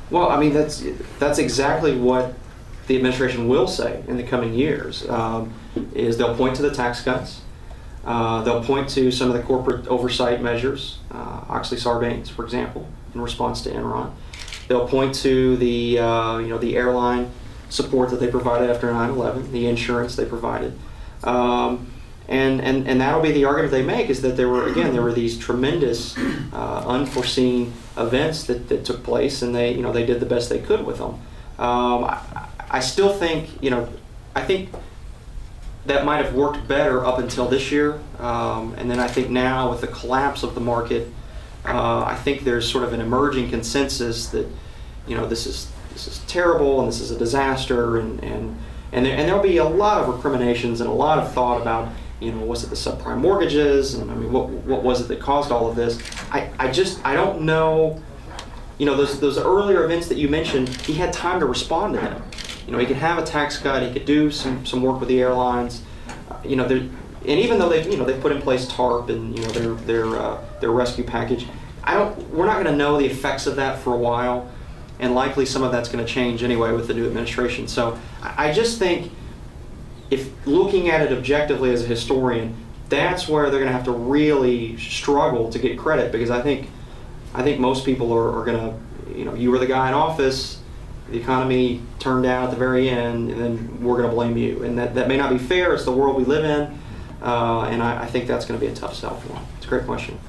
Well, I mean, that's exactly what the administration will say in the coming years, is they'll point to the tax cuts, they'll point to some of the corporate oversight measures, Oxley-Sarbanes, for example, in response to Enron. They'll point to the, the airline support that they provided after 9/11, the insurance they provided. And that'll be the argument they make, is that there were these tremendous unforeseen events that took place, and they did the best they could with them. I still think, I think that might have worked better up until this year, and then I think now with the collapse of the market, I think there's sort of an emerging consensus that, this is terrible and this is a disaster, and there'll be a lot of recriminations and a lot of thought about, was it the subprime mortgages, and I mean, what was it that caused all of this? I don't know. Those earlier events that you mentioned, he had time to respond to them. He could have a tax cut, he could do some work with the airlines, and even though they put in place TARP and their rescue package, we're not going to know the effects of that for a while, and likely some of that's going to change anyway with the new administration. So I just think, if looking at it objectively as a historian, that's where they're going to have to really struggle to get credit, because I think most people are going to, you were the guy in office, the economy turned down at the very end, and then we're going to blame you. And that may not be fair. It's the world we live in, and I think that's going to be a tough sell for them. It's a great question.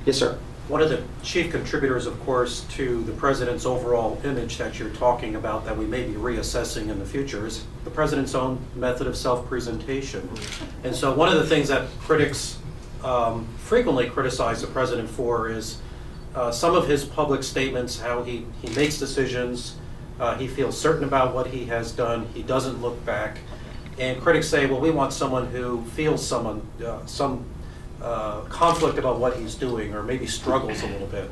Yes, sir. One of the chief contributors, of course, to the president's overall image that you're talking about that we may be reassessing in the future is the president's own method of self-presentation. And so one of the things that critics frequently criticize the president for is some of his public statements, how he makes decisions, he feels certain about what he has done, he doesn't look back. And critics say, well, we want someone who feels some conflict about what he's doing, or maybe struggles a little bit.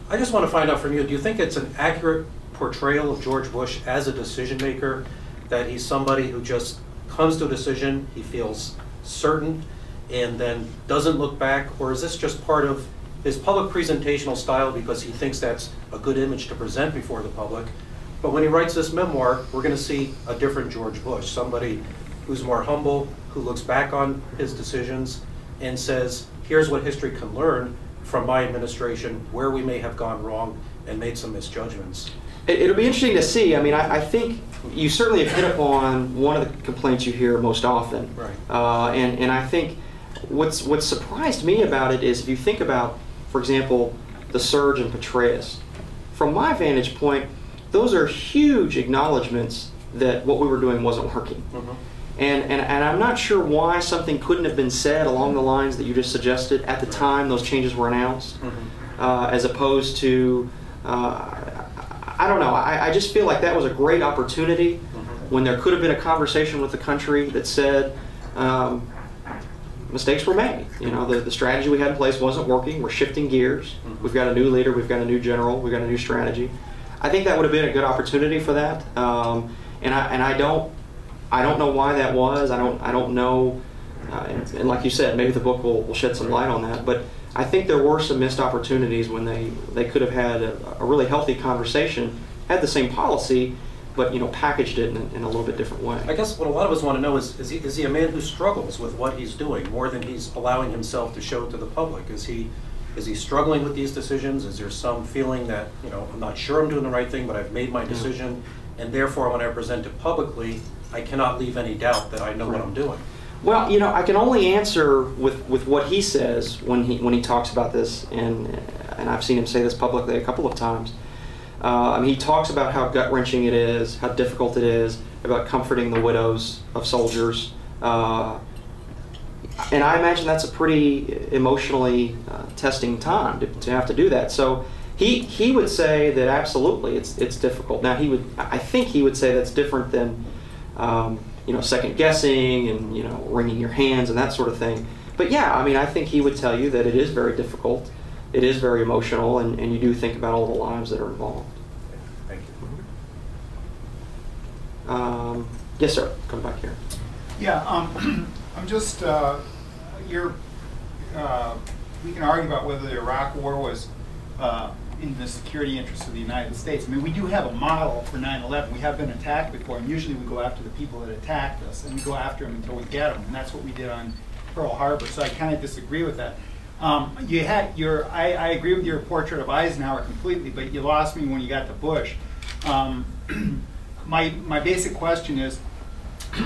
I just want to find out from you, do you think it's an accurate portrayal of George Bush as a decision maker, that he's somebody who just comes to a decision, he feels certain, and then doesn't look back? Or is this just part of his public presentational style because he thinks that's a good image to present before the public? But when he writes this memoir, we're going to see a different George Bush, somebody who's more humble, who looks back on his decisions and says, here's what history can learn from my administration, where we may have gone wrong and made some misjudgments. It'll be interesting to see. I mean, I think you certainly have hit upon one of the complaints you hear most often. Right. And I think what's surprised me about it is, if you think about, for example, the surge in Petraeus, from my vantage point, those are huge acknowledgments that what we were doing wasn't working. Mm-hmm. And I'm not sure why something couldn't have been said along the lines that you just suggested at the time those changes were announced, as opposed to, I don't know, I just feel like that was a great opportunity when there could have been a conversation with the country that said, mistakes were made. The strategy we had in place wasn't working, we're shifting gears, we've got a new leader, we've got a new general, we've got a new strategy. I think that would have been a good opportunity for that, and I don't know why that was. I don't know, and like you said, maybe the book will shed some light on that. But I think there were some missed opportunities when they could have had a really healthy conversation, had the same policy, but packaged it in a little bit different way. I guess what a lot of us want to know is he a man who struggles with what he's doing more than he's allowing himself to show to the public? Is he struggling with these decisions? Is there some feeling that I'm not sure I'm doing the right thing, but I've made my decision, and therefore when I present it publicly, I cannot leave any doubt that I know what I'm doing? Well, I can only answer with what he says when he talks about this, and I've seen him say this publicly a couple of times. He talks about how gut-wrenching it is, how difficult it is, about comforting the widows of soldiers, and I imagine that's a pretty emotionally testing time to have to do that. So he would say that absolutely it's difficult. Now I think he would say that's different than second guessing and wringing your hands and that sort of thing. But yeah, I mean, I think he would tell you that it is very difficult, it is very emotional, and you do think about all the lives that are involved. Thank you. Yes, sir. Come back here. Yeah, I'm just we can argue about whether the Iraq War was in the security interests of the United States. I mean, we do have a model for 9/11. We have been attacked before, and usually we go after the people that attacked us, and we go after them until we get them, and that's what we did on Pearl Harbor. So I kind of disagree with that. I agree with your portrait of Eisenhower completely, but you lost me when you got to Bush. My basic question is,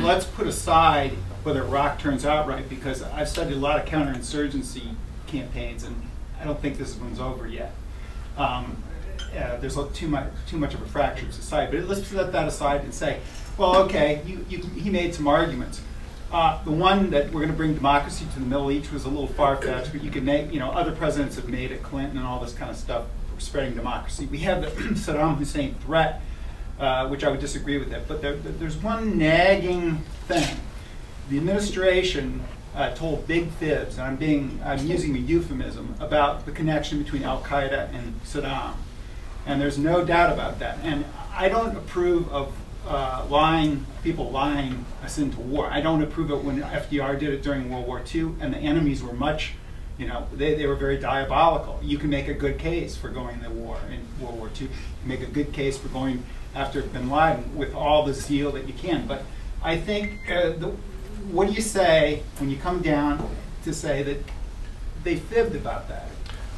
let's put aside whether Iraq turns out right, because I've studied a lot of counterinsurgency campaigns, and I don't think this one's over yet. There's too much of a fractured society. But let's set that aside and say, well, okay, he made some arguments. The one that we're going to bring democracy to the Middle East was a little far-fetched, but you could make, other presidents have made it, Clinton and all this kind of stuff, for spreading democracy. We have the Saddam Hussein threat, which I would disagree with that. But there's one nagging thing. The administration told big fibs, and I'm using a euphemism, about the connection between Al-Qaeda and Saddam. And there's no doubt about that. And I don't approve of people lying us into war. I don't approve of it when FDR did it during World War II, and the enemies were much, they were very diabolical. You can make a good case for going to war in World War II. You can make a good case for going after bin Laden with all the zeal that you can. But I think, what do you say when you come down to say that they fibbed about that?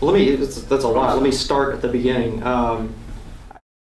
Well, that's a lot. Let me start at the beginning.